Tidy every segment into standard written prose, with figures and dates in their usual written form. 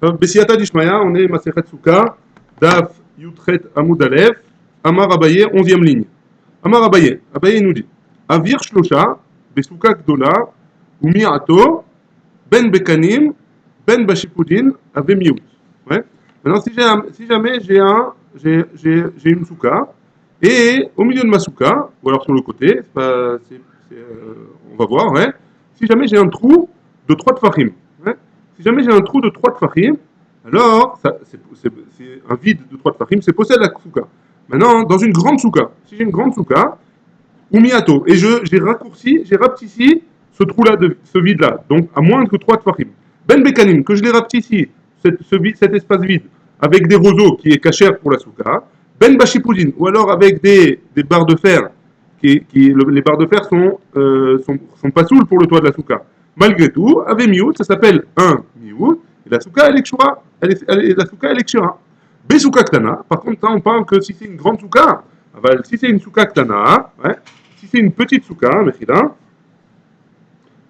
Bessiata d'Ishmaïa, on est Masechet Souka, Daf Yutret Amoud Aleph, Amar Abaye, 11e ligne. Amar Abaye, Abaye nous dit Avir Shlosha, Besouka Gdola, Umiato, Ben Bekanim, Ben Bashipudin, Ave Miout. Ouais. Maintenant, si jamais j'ai une souka, et au milieu de ma souka, ou alors sur le côté, on va voir, ouais. Si jamais j'ai un trou de 3 tfachim, ouais. Si jamais j'ai un trou de 3 tfachim, alors c'est un vide de 3 tfachim, c'est possède la souka. Maintenant, dans une grande souka, si j'ai une grande souka, ou miato, et j'ai raccourci, j'ai rapetissé ce trou-là, ce vide-là, donc à moins que 3 tfachim. Ben Bekanim, que je l'ai rapetissé, cet espace vide, avec des roseaux qui est cachère pour la souka. Ben Bashipudin, ou alors avec des barres de fer, les barres de fer sont pas saoules pour le toit de la souka. Malgré tout, avec miout, ça s'appelle un miout, et la souka, elle est kshura, la souka, elle est kshura. Besouka ktana, par contre, là, on parle que si c'est une grande souka, si c'est une souka ktana, ouais, si c'est une petite souka, mechila,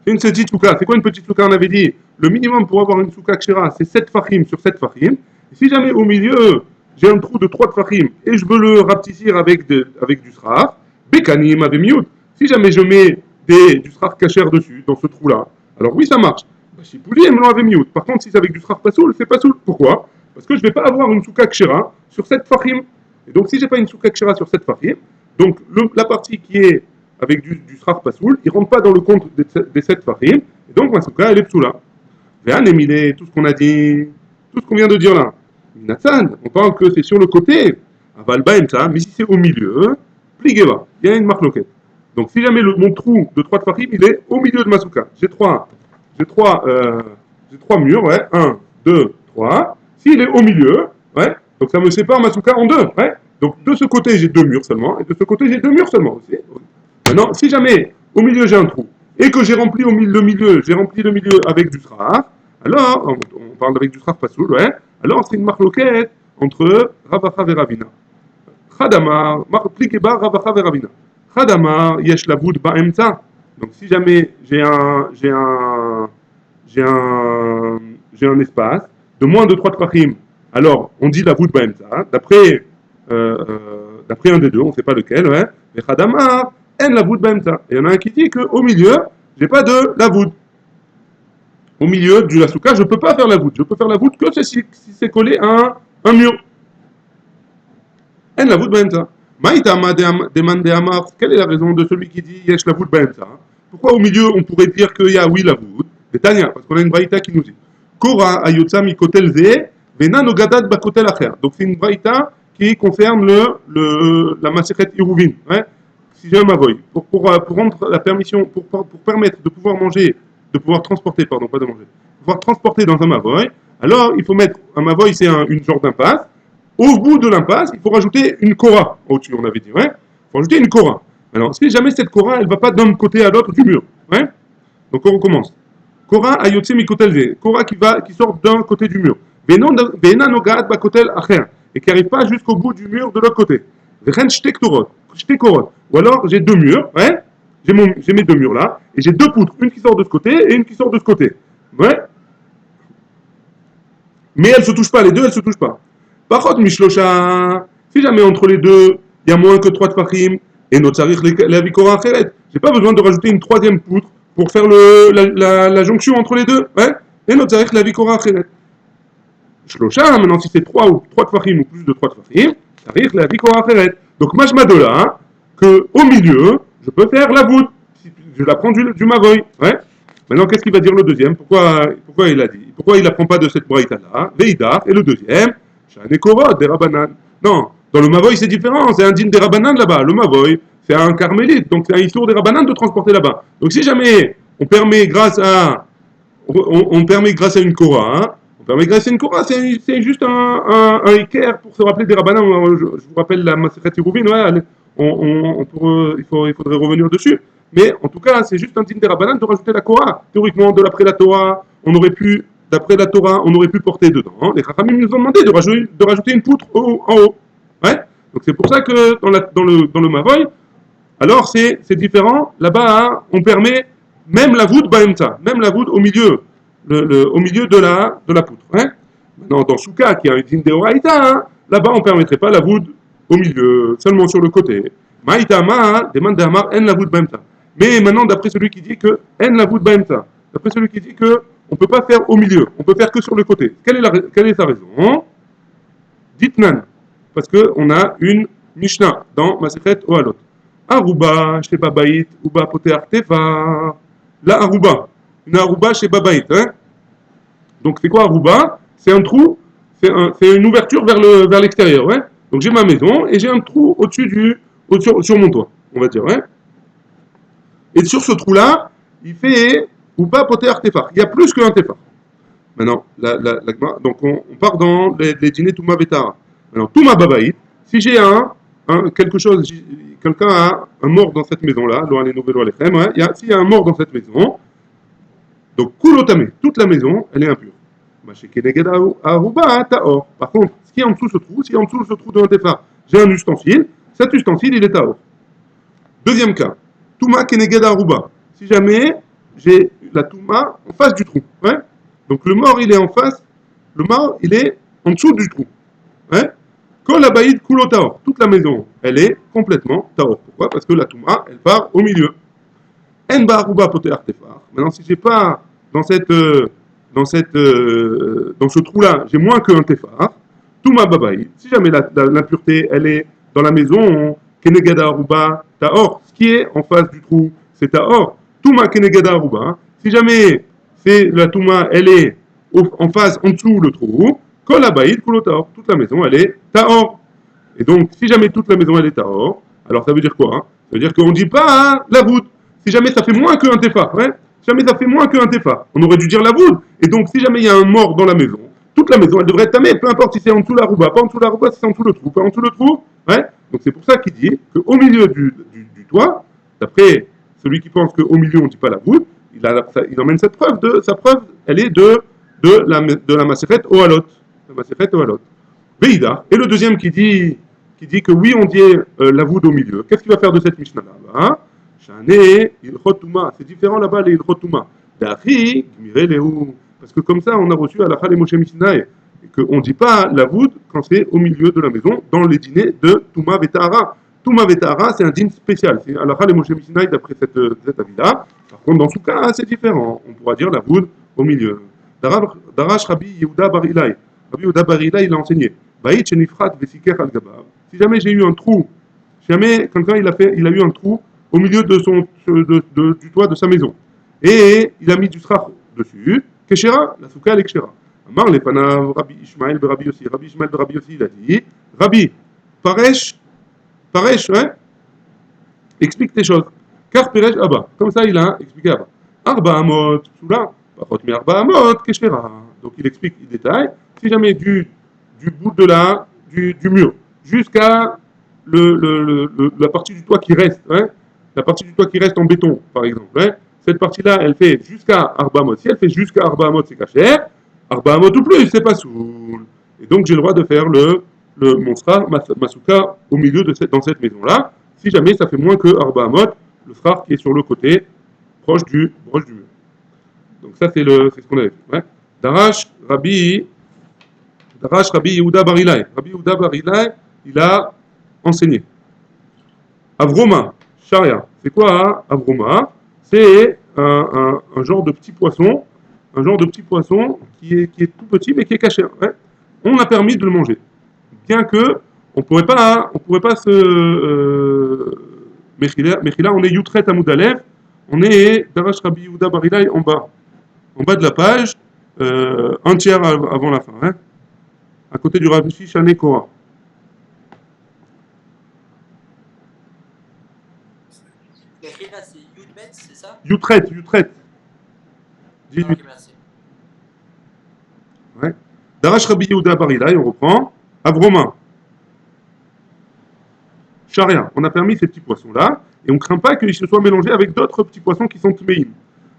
c'est une petite souka. C'est quoi une petite souka? On avait dit, le minimum pour avoir une souka kshira, c'est 7 fachim sur 7 fachim. Et si jamais au milieu, j'ai un trou de 3 fachim et je veux le rapetissir avec du sraf, bekanim avec miout. Si jamais je mets du sraf kasher dessus, dans ce trou-là, alors oui, ça marche. Si poulet, me avec miout. Par contre, si c'est avec du sraf pasoul, c'est pas soul. Pourquoi? Parce que je ne vais pas avoir une souka kshira sur 7 fachim. Et donc, si j'ai pas une souka kshira sur 7 fachim, donc la partie qui est avec du sraf pasoul, il ne rentre pas dans le compte des 7 farim, et donc ma souka, elle est psoula. Ve'an emile, tout ce qu'on a dit, tout ce qu'on vient de dire là. Minatsan, on parle que c'est sur le côté, aval baemta, mais si c'est au milieu, pligeva, il y a une marloquette. Donc si jamais mon trou de 3 farim, il est au milieu de ma souka. J'ai trois murs, ouais, 1, 2, 3. S'il est au milieu, ouais, donc ça me sépare ma souka en deux, ouais. Donc de ce côté, j'ai 2 murs seulement, et de ce côté, j'ai 2 murs seulement aussi. Maintenant, si jamais au milieu j'ai un trou et que j'ai rempli le milieu avec du sraf, alors, on parle avec du sraf pas soul, ouais, alors c'est une marloquette entre Ravacha et Ravina. Khadamar, marplikeba Ravacha et Ravina. Khadamar, yesh lavud ba'emta. Donc si jamais j'ai un espace de moins de 3 tfachim, alors on dit lavud ba'emta, d'après un des deux, on ne sait pas lequel, ouais, mais Khadamar, en la voûte b'emta. Et il y en a un qui dit qu'au milieu, j'ai pas de la voûte. Au milieu de la souka, je ne peux pas faire la voûte. Je peux faire la voûte que si c'est collé à un mur. En la voûte b'emta. Maïtama demande Amar, quelle est la raison de celui qui dit yesh la voûte b'emta? Pourquoi au milieu on pourrait dire qu'il y a oui la voûte? C'est Tania, parce qu'on a une braïta qui nous dit Kora ayotza mi kotel ze, vena nogadad ba kotel acher. Donc c'est une braïta qui concerne la Masechet Iruvin. Ouais. Si j'ai un mavoy, pour rendre la permission, pour permettre de pouvoir manger, de pouvoir transporter, pardon, pas de manger, de pouvoir transporter dans un mavoy, alors il faut mettre, un mavoy c'est une genre d'impasse, au bout de l'impasse, il faut rajouter une kora, au-dessus on avait dit, ouais, il faut rajouter une kora. Alors si jamais cette kora, elle ne va pas d'un côté à l'autre du mur, ouais, donc on recommence. Kora ayotse mikotelze, kora qui sort d'un côté du mur, vena nogaat bakotel acher, et qui n'arrive pas jusqu'au bout du mur de l'autre côté. Vechen shtektorot. Ou alors j'ai 2 murs, ouais, j'ai mes 2 murs là, et j'ai 2 poutres, une qui sort de ce côté et une qui sort de ce côté. Ouais. Mais elles ne se touchent pas, les deux elles ne se touchent pas. Par contre, Mishlosha, si jamais entre les deux, il y a moins que 3 tfachim, et notre sarich la vikora acheret, j'ai pas besoin de rajouter une 3e poutre pour faire la jonction entre les deux, ouais, et notre sarich la vikora acheret. Shlosha, maintenant si c'est 3 tfachim ou plus de 3 tfachim, sarich la vikora acheret. Donc, majma de là, qu'au milieu, je peux faire la voûte. Je la prends du mavoy. Ouais. Maintenant, qu'est-ce qu'il va dire le deuxième? Pourquoi il a dit? Pourquoi il n'apprend pas de cette braïta-là? Veïdar. Et le deuxième, Shanekorot, des Rabanan. Non, dans le mavoy, c'est différent. C'est un din des Rabanan là-bas. Le mavoy, c'est un carmélite. Donc, c'est un histoire des Rabanan de transporter là-bas. Donc, si jamais on permet grâce à une Korah, hein, mais grâce à une Korah, c'est juste un équerre pour se rappeler des Rabbanan. Je vous rappelle la Masechet Iruvin, ouais, il faudrait revenir dessus. Mais en tout cas, c'est juste un digne des Rabbanan de rajouter la Korah. Théoriquement, d'après la Torah, on aurait pu porter dedans. Les Chachamim nous ont demandé de rajouter une poutre en haut. Ouais. Donc c'est pour ça que dans le Mavoy, alors c'est différent. Là-bas, hein, on permet même la voûte Baemta, même la voûte au milieu. Au milieu de la poutre. Hein. Maintenant, dans Souka, qui a un din deoraita, hein, là-bas, on ne permettrait pas la voûte au milieu, seulement sur le côté. Maïta ma, demande d'Amar, en la voûte baimta. Mais maintenant, d'après celui qui dit que en la voûte baimta, d'après celui qui dit que on ne peut pas faire au milieu, on peut faire que sur le côté. Quelle est sa raison? Ditnan. Parce qu'on a une Mishnah dans Masechet Ohalot. Aruba chez Babaït, Uba Poter Teva. La Aruba. Une Aruba chez Babaït. Hein? Donc c'est quoi Aruba? C'est un trou, c'est une ouverture vers l'extérieur. Hein? Donc j'ai ma maison et j'ai un trou sur mon toit, on va dire. Hein? Et sur ce trou-là, il fait Uba Poter Tefar. Il y a plus qu'un Tefar. Maintenant, donc on part dans les dîners Touma Vetara. Alors, Touma Babaït, si j'ai quelqu'un a un mort dans cette maison-là, s'il y a un mort dans cette maison, donc Kulotame, toute la maison, elle est impure. Par contre, ce qui est en dessous de ce trou, si en dessous de ce trou de un Tefar, j'ai un ustensile, cet ustensile, il est Taor. Deuxième cas, Touma Keneged Aruba. Si jamais j'ai la Touma en face du trou, ouais. Donc le mort, il est en face, le mort, il est en dessous du trou. Hein? Quand la baïd coule au taor, toute la maison, elle est complètement taor. Pourquoi? Parce que la touma, elle part au milieu. En ba'aruba poter artefar. Maintenant, si j'ai pas dans ce trou-là, j'ai moins qu'un tefar, touma babaïd. Si jamais l'impureté, elle est dans la maison, kenegada aruba taor, ce qui est en face du trou, c'est taor. Touma kenegada aruba. Si jamais la touma, elle est en face, en dessous le trou, kol abaïd kol taor. Toute la maison, elle est taor. Et donc, si jamais toute la maison, elle est taor, alors ça veut dire quoi? Ça veut dire qu'on ne dit pas hein, la voûte. Si jamais ça fait moins qu'un tefar, hein, si jamais ça fait moins qu'un tefar, on aurait dû dire la voûte. Et donc, si jamais il y a un mort dans la maison, toute la maison, elle devrait être tamée, peu importe si c'est en dessous la rouba, pas en dessous la rouba, si c'est en dessous le trou, pas en dessous le trou. Ouais. Donc, c'est pour ça qu'il dit qu'au milieu du toit, d'après celui qui pense qu'au milieu, on ne dit pas la voûte, il emmène sa preuve, elle est de la Masechet Ohalot. La Masechet Ohalot. Veida. Et le deuxième qui dit que oui, on dit la voûte au milieu. Qu'est-ce qu'il va faire de cette Mishnah-là hein? Shane, Ilchotuma. C'est différent là-bas, les Ilchotuma. Dari, Gmireleu. Parce que comme ça, on a reçu à la Chale Moshe Misinaï. Et qu'on ne dit pas la voûte quand c'est au milieu de la maison, dans les dîners de Touma Vetahara. Touma Vetahara, c'est un dîner spécial. C'est à la Chale Moshe Misinaï d'après cet avis-là. Par contre, dans ce cas, c'est différent. On pourra dire la voûte au milieu. Darash Rabbi Yehuda Bar Ilai. Rabbi Yehuda Bar Ilai, il a enseigné. Si jamais j'ai eu un trou, si jamais quelqu'un il a eu un trou au milieu du toit de sa maison, et il a mis du strach dessus, Keshera, la souka elle est Keshera. Amar les panav Rabbi Ishmael de Rabbi Yossi. Rabbi Ishmael de Rabbi Yossi, il a dit, Rabbi, Paresh, ouais, explique tes choses. Car Peresh Abba, comme ça il a expliqué Abba. Arba Amot, Soula, Pachot mi Arba Amot, Keshera. Donc il explique, il détaille, si jamais du bout du mur jusqu'à la partie du toit qui reste, hein, la partie du toit qui reste en béton, par exemple. Hein, cette partie-là, elle fait jusqu'à Arba Amot. Si elle fait jusqu'à Arba Amot, c'est caché. Arba Amot ou plus, c'est pas soul. Et donc, j'ai le droit de faire le monstra, Masuka, au milieu dans cette maison-là. Si jamais ça fait moins que Arba Amot, le srar qui est sur le côté, proche du mur. Donc, ça, c'est ce qu'on avait fait. Ouais. Darash Rabbi Yehuda Bar Ilai. Rabbi Yehuda Bar Ilai, il a enseigné. Avroma, Sharia. C'est quoi hein, Avroma? C'est un genre de petit poisson, qui est tout petit mais qui est caché. Ouais. On a permis de le manger. Bien que on pourrait pas se Mechila, on est Yutret Amoudalev, on est Darash Rabbi Yehuda Bar Ilai en bas de la page, un tiers avant la fin. Hein. À côté du Rabbi Shane Korah. Là, c'est Yudbet, c'est ça? Yutret. Ok, merci. Ouais. Darash Rabbi Yehuda Bar Ilai, on reprend. Avroma. Sharia. On a permis ces petits poissons-là, et on ne craint pas qu'ils se soient mélangés avec d'autres petits poissons qui sont tmeim.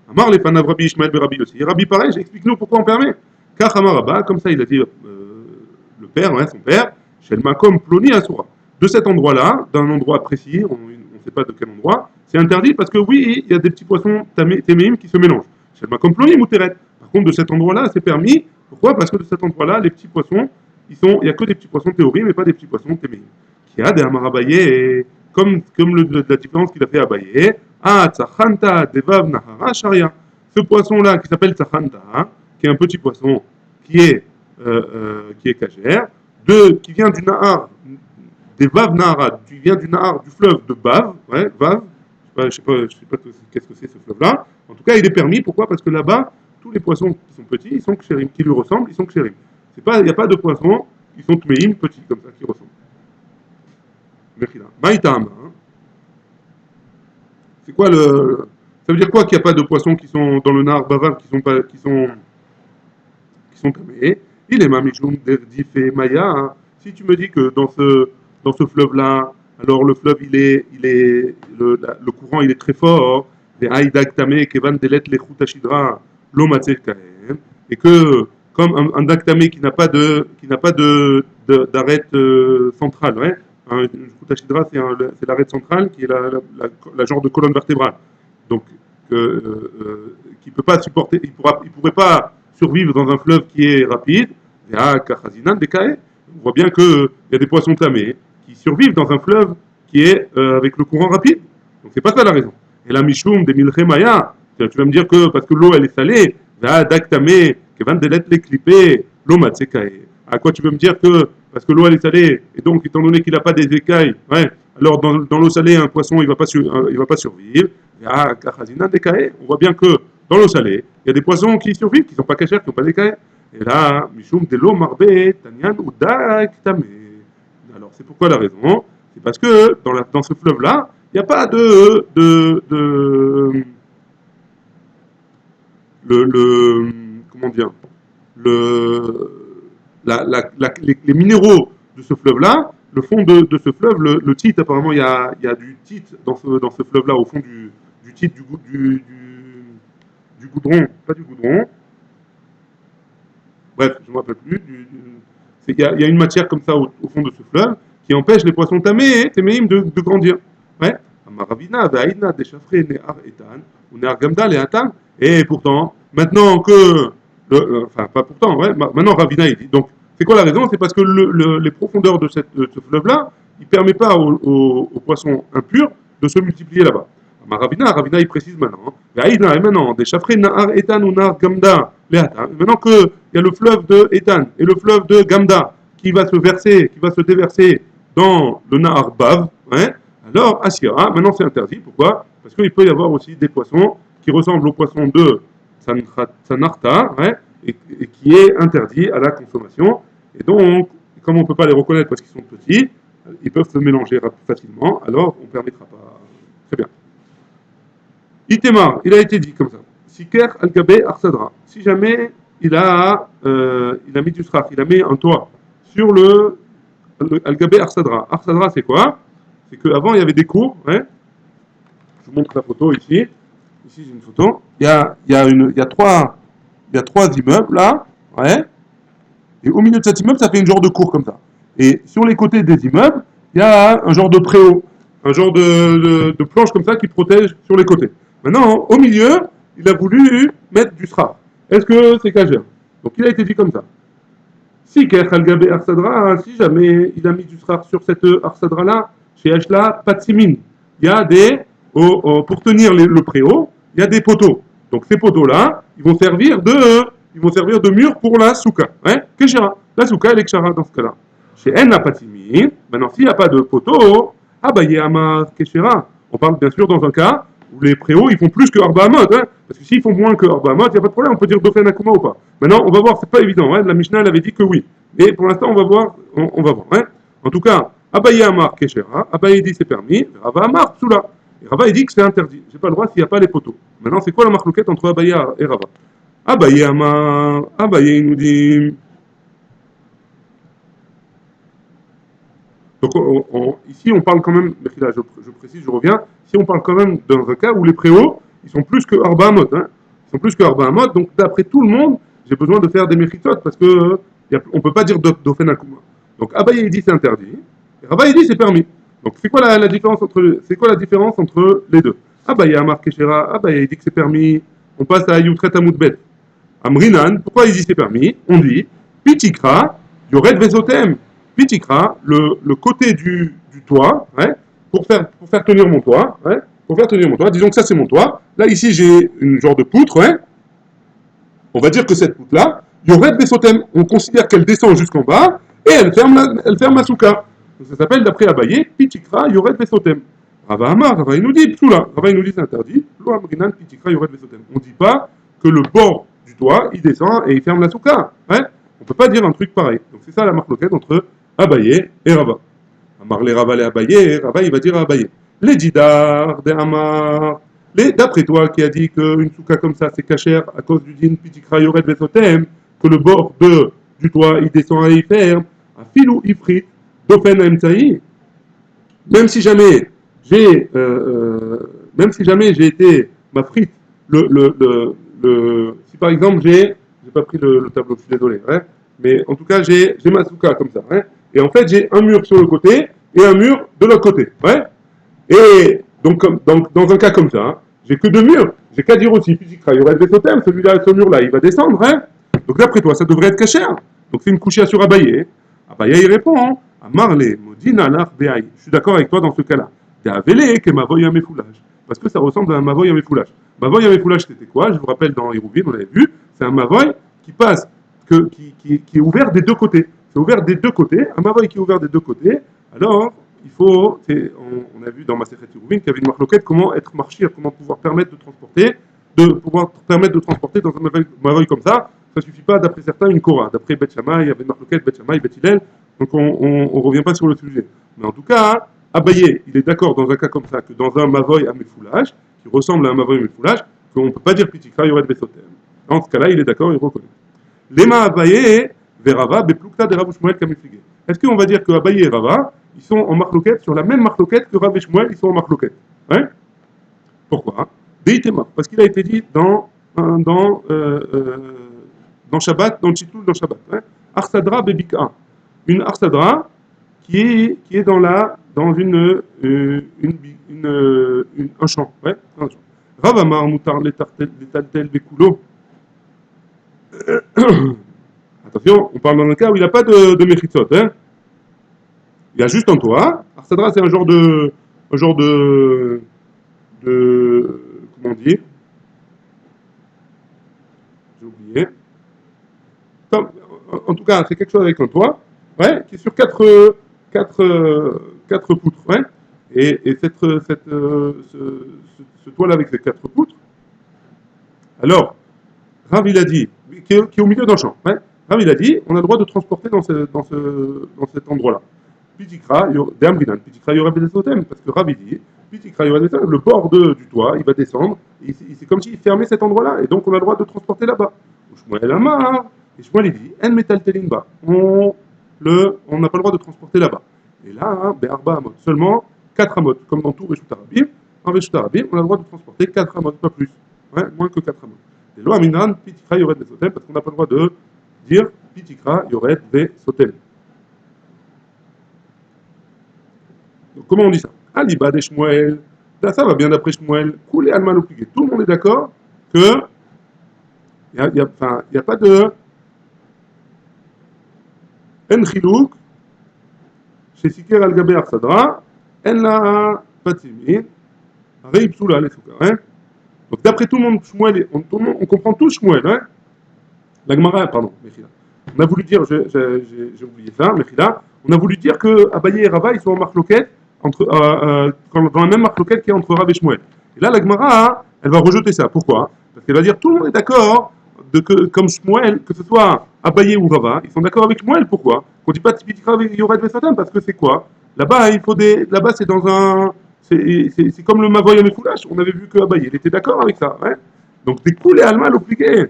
Amar les panav Rabbi Ishmael be Rabbi Yossi. Rabbi pareil, explique-nous pourquoi on permet. Car Amar Abba, comme ça il a dit le père, ouais, son père, Shel Makom Ploni Asura. De cet endroit-là, d'un endroit précis, on ne sait pas de quel endroit, c'est interdit parce que oui, il y a des petits poissons téméim qui se mélangent. Shel Makom Ploni Mouteret. contre, de cet endroit-là, c'est permis. Pourquoi? Parce que de cet endroit-là, les petits poissons, il n'y a que des petits poissons théorie, mais pas des petits poissons téméim. Qui a des amarabayé, comme la différence qu'il a fait à Abaye. Ah, tsachanta devav nahara sharia. Ce poisson-là qui s'appelle tsachanta, hein, qui est un petit poisson qui est cachère, qui vient du Nahar, des Vav Nahara, qui vient du Nahar, du fleuve de Bav, ouais, Vav, je sais pas qu'est-ce que c'est ce fleuve-là. En tout cas, il est permis. Pourquoi? Parce que là-bas, tous les poissons qui sont petits, ils sont kshérim, qui lui ressemblent, ils sont kshérim. Il n'y a pas de poissons qui sont tmeim, petits comme ça, qui ressemblent. Maïtam. C'est quoi le. Ça veut dire quoi qu'il n'y a pas de poissons qui sont dans le Nahar Bavav, qui sont tamés? Il est mamichoum derdif et maya. Hein. Si tu me dis que dans ce fleuve-là, alors le fleuve, le courant, il est très fort, des haïdak tamé, kevan delet le chutashidra, l'omatse kaem, et que comme un daktamé qui n'a pas d'arête centrale, ouais, un chutashidra, c'est l'arête centrale qui est la genre de colonne vertébrale, donc qui peut pas supporter, il pourrait pas survivre dans un fleuve qui est rapide. On voit bien qu'il y a des poissons tamés qui survivent dans un fleuve qui est avec le courant rapide. Donc c'est pas ça la raison. Et la Mishum des Milchemaya, tu vas me dire que parce que l'eau elle est salée, à quoi tu veux me dire que parce que l'eau elle est salée, et donc étant donné qu'il n'a pas des écailles, ouais, alors dans l'eau salée, un poisson il va pas survivre. On voit bien que dans l'eau salée, il y a des poissons qui survivent, qui ne sont pas cachers, qui n'ont pas d'écailles. Et là, Mishum de l'eau marbe, Tanyan ou Daktame. Alors, c'est pourquoi la raison? C'est parce que dans ce fleuve-là, il n'y a pas comment dire, les minéraux de ce fleuve-là, le fond de ce fleuve, le titre, apparemment, il y a du titre dans ce fleuve-là, au fond du titre du goudron, pas du goudron, bref, je ne me rappelle plus, il y a une matière comme ça au fond de ce fleuve qui empêche les poissons tamés, téméim de grandir. Ouais. Amaravina, Vaïdna, Deschafré, Nehar, Etan, ou Nehar Gamda, Leatan. Et pourtant, maintenant que. Enfin, pas pourtant, ouais, maintenant Ravina, il dit. Donc, c'est quoi la raison? C'est parce que les profondeurs de ce fleuve-là, il ne permet pas aux poissons impurs de se multiplier là-bas. Ravina, il précise maintenant. Vaïdna, et maintenant, Deschafré, Nehar, Etan, ou Nehar Gamda, Leatan. Maintenant qu'il y a le fleuve de Etan et le fleuve de Gamda qui va se déverser dans le Nahar Bav, ouais, alors Asira, maintenant c'est interdit. Pourquoi? Parce qu'il peut y avoir aussi des poissons qui ressemblent aux poissons de Sanarta, ouais, et qui est interdit à la consommation. Et donc, comme on ne peut pas les reconnaître parce qu'ils sont petits, ils peuvent se mélanger facilement, alors on ne permettra pas. Très bien. Itemar, il a été dit comme ça. Siker al-Gabé Arsadra. Si jamais il a mis du sraf, il a mis un toit sur le al-Gabé Arsadra. Arsadra, c'est quoi? C'est qu'avant, il y avait des cours. Ouais. Je vous montre la photo ici. Ici, j'ai une photo. Il y a trois immeubles là. Ouais. Et au milieu de cet immeuble, ça fait une genre de cour comme ça. Et sur les côtés des immeubles, il y a un genre de préau. Un genre de planche comme ça qui protège sur les côtés. Maintenant, au milieu, il a voulu mettre du sraf. Est-ce que c'est cagère? Donc il a été dit comme ça. Si si jamais il a mis du sraf sur cette arsadra-là, chez Ashla, pas de simine. Il y a pour tenir le préau, il y a des poteaux. Donc ces poteaux-là, ils vont servir de mur pour la souka. Hein? Keshera. La souka, elle est kshara dans ce cas-là. Chez En, pas de simine. Maintenant, s'il n'y a pas de poteau, Amar Keshera. On parle bien sûr dans un cas où les préaux, ils font plus que Arba Amot. Hein? Parce que s'ils font moins que Arba Amot, il n'y a pas de problème, on peut dire Dofen Akuma ou pas. Maintenant, on va voir, c'est pas évident. Hein? La Mishnah, elle avait dit que oui. Et pour l'instant, on va voir. Hein? En tout cas, Abaye Amar Keshera, Abaye dit c'est permis, Rava Amar Psula. Et Rava, il dit que c'est interdit. J'ai pas le droit s'il n'y a pas les poteaux. Maintenant, c'est quoi la marloquette entre Abaye et Rava? Abaye Amar, Abaye nous dit. Donc ici, on parle quand même, là, je précise, je reviens, ici on parle quand même dans un cas où les préaux, ils sont plus que Arba Amot. Hein. Ils sont plus que Arba Amot, donc d'après tout le monde, j'ai besoin de faire des méritot parce que on ne peut pas dire d'Ofen Akuma. Donc Abaye il dit c'est interdit, et Rabaye il dit c'est permis. Donc c'est quoi la différence entre les deux? Abaye Amar Keshera, Abaye il dit que c'est permis, on passe à Yutret Amoudbet. Amrinan, pourquoi il dit c'est permis? On dit, Pitikra, Yored Vesotem. Pitikra, le côté du toit, ouais, pour faire tenir mon toit, ouais, pour faire tenir mon toit, disons que ça c'est mon toit. Là ici j'ai une genre de poutre, ouais. On va dire que cette poutre-là, Yored Vesotem, on considère qu'elle descend jusqu'en bas et elle ferme la souka. Donc ça s'appelle d'après Abaye, Pitikra, Yored Vesotem. Rava Amar, Rava il nous dit, Psoula, Rava il nous dit c'est interdit, Lo Amrinan, Pitikra, Yored Vesotem. On ne dit pas que le bord du toit, il descend et il ferme la souka. Ouais, on ne peut pas dire un truc pareil. Donc c'est ça la marloquette entre Abaye et Rava. Amar les Rava les Abaye, Rava il va dire à Abaye. Les Didar, des Amar, d'après toi qui a dit qu'une souka comme ça c'est cachère à cause du din Pitikra Yored Vesotem, que le bord du toit il descend et il ferme, à filou ifrit, d'ofen emtsaï, même si jamais même si jamais j'ai été ma frite, si par exemple j'ai pas pris le tableau, je suis désolé, hein, mais en tout cas j'ai ma souka comme ça, hein, et en fait j'ai un mur sur le côté et un mur de l'autre côté, ouais, et donc dans un cas comme ça, hein, j'ai que deux murs, j'ai qu'à dire aussi, Pitikra, il y aurait des totems, celui-là, ce mur-là, il va descendre, hein, donc d'après toi, ça devrait être cachère, donc c'est une couchée sur Abaye, Abaye il répond, hein, Amarle, Modina, Laf, Beaï. Je suis d'accord avec toi dans ce cas-là. T'es que Mavoy à mes foulages. Parce que ça ressemble à un Mavoy à mes foulages. Mavoy à mes foulages, c'était quoi? Je vous rappelle dans Hérouville, on l'avait vu. C'est un Mavoy qui passe, qui est ouvert des deux côtés. C'est ouvert des deux côtés. Un Mavoy qui est ouvert des deux côtés. Alors, il faut, on a vu dans ma Masechet Hérouville qu'il y avait une marloquette, comment être marchir, comment pouvoir permettre de transporter dans un Mavoy comme ça. Ça ne suffit pas, d'après certains, une Korah. D'après Bet Shammai, il y avait une marloquette, Bet Shammai, Bet Hillel. Donc on ne revient pas sur le sujet. Mais en tout cas, Abaye, il est d'accord dans un cas comme ça que dans un Mavoy à Mefoulage, qui ressemble à un Mavoy à Mefoulage, qu'on ne peut pas dire Pitikra Yored Besotem. Dans ce cas-là, il est d'accord, il reconnaît. Lema Abaye, Verava, Beplukta de Rav Shmuel Kamiflige. Est-ce qu'on va dire que Abaye et Rava, ils sont en marloquette sur la même marloquette que Rav et Shmuel, ils sont en marloquette? Hein? Pourquoi? Deitema, parce qu'il a été dit dans Shabbat, dans le Chitoul, dans Shabbat. Hein? Arsadra Bebika. Une arsadra qui est dans un champ. Ouais, un champ. Rav Amar Moutar Letaltel Bekulo. Attention, on parle dans un cas où il n'y a pas de Mechitzot. Hein. Il y a juste un toit. Arsadra, c'est un genre de comment dire? J'ai oublié. En tout cas, c'est quelque chose avec un toit. Ouais, qui est sur quatre poutres, ouais. Et ce toit-là avec ces quatre poutres, alors, Rav il a dit, qui est au milieu d'un champ, ouais. Rav il a dit, on a le droit de transporter dans cet endroit-là. Pitikra, Deamrinan, Pitikra Yoreb Besotem, parce que Rav il dit, Pitikra Yoreb Besotem, le bord du toit, il va descendre, et c'est comme s'il fermait cet endroit-là, et donc on a le droit de transporter là-bas. Shmuel Amar, et Shmuel il dit, En Metal Telinba, on n'a pas le droit de transporter là-bas. Et là, hein, Be'arba Amot, seulement 4 Amot, comme dans tout Reshut Arabim. En Reshut Arabim, on a le droit de transporter 4 Amot, pas plus. Ouais, moins que 4 Amot. Et là, Aminan, Pitikra Yored Vesotem, parce qu'on n'a pas le droit de dire Pitikra Yored Vesotem. Donc, comment on dit ça? Aliba de Shmuel. Là, ça va bien d'après Shmuel. Koulé Alman Opligé. Tout le monde est d'accord que il n'y a pas de En Chilouk chez Siker al-Gabe Arsadra, En la Patimin, Rei Psoula les Soukar. Hein? Donc d'après tout le monde, Shmuel, on comprend tous Shmuel. Hein? La Gemara, pardon, Mechila. On a voulu dire, j'ai oublié ça, Mechila, on a voulu dire que Abaye et Rava, ils sont en marloquette, dans la même marloquette qui est entre Rav et Shmuel. Et là, la Gemara, elle va rejeter ça. Pourquoi? Parce qu'elle va dire tout le monde est d'accord, comme Shmuel, que ce soit Abaye ou Rava, ils sont d'accord avec Shmuel. Pourquoi? Qu'on ne dit pas Tipitikra Yored Vesotem, parce que c'est quoi? Là-bas, là-bas, c'est dans un. C'est comme le Mavoy à Mefoulash. On avait vu que Abaye, il était d'accord avec ça. Hein, donc, des coulées allemands l'obligé.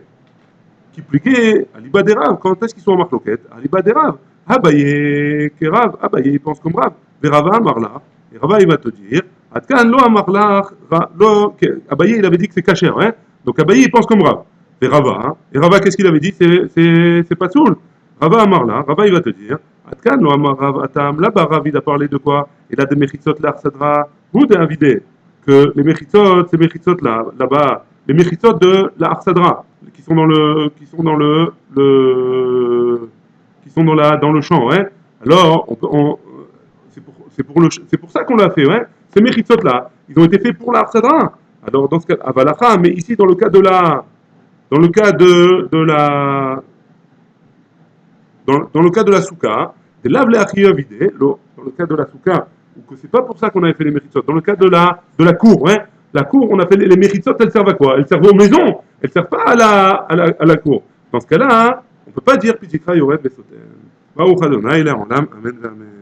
Qui pliquait à l'Iba des Rav. Quand est-ce qu'ils sont en marloquette? À l'Iba des Rav. Abaye, que Rav. Abaye, il pense comme Rav. Verava Amarla. Et Rava, il va te dire Atkan lo Amarla. Abaye, il avait dit que c'est cachère. Hein, donc, Abaye, il pense comme Rav. C'est Rava. Hein, et Rava, qu'est-ce qu'il avait dit? C'est pas soul. Rava Amarla. Rava, il va te dire Atkan lo Amarav Atam. Là-bas, Rav, il a parlé de quoi? Il a des Mechitzot l'Arsadra. Ou des Avidé. Que les Mechitzot, ces Mechitzot là-bas, les méchitsot de la Arsadra, qui sont dans le, qui sont dans le champ, ouais. Alors, c'est pour ça qu'on l'a fait, ouais. Ces méchitsot là, ils ont été faits pour la Arsadra. Alors, dans ce cas, Avalacha, mais ici, dans le cas de la, dans le cas de la, dans le cas de la souka, de l'avle vidé, dans le cas de la souka, ou que c'est pas pour ça qu'on avait fait les méritsot, dans le cas de la cour, hein, la cour, on a fait les méritsot, elles servent à quoi? Elles servent aux maisons, elles servent pas à la cour. Dans ce cas-là, on peut pas dire Pititra Yored Besotem. Baruch Adonai, Amen, Amen.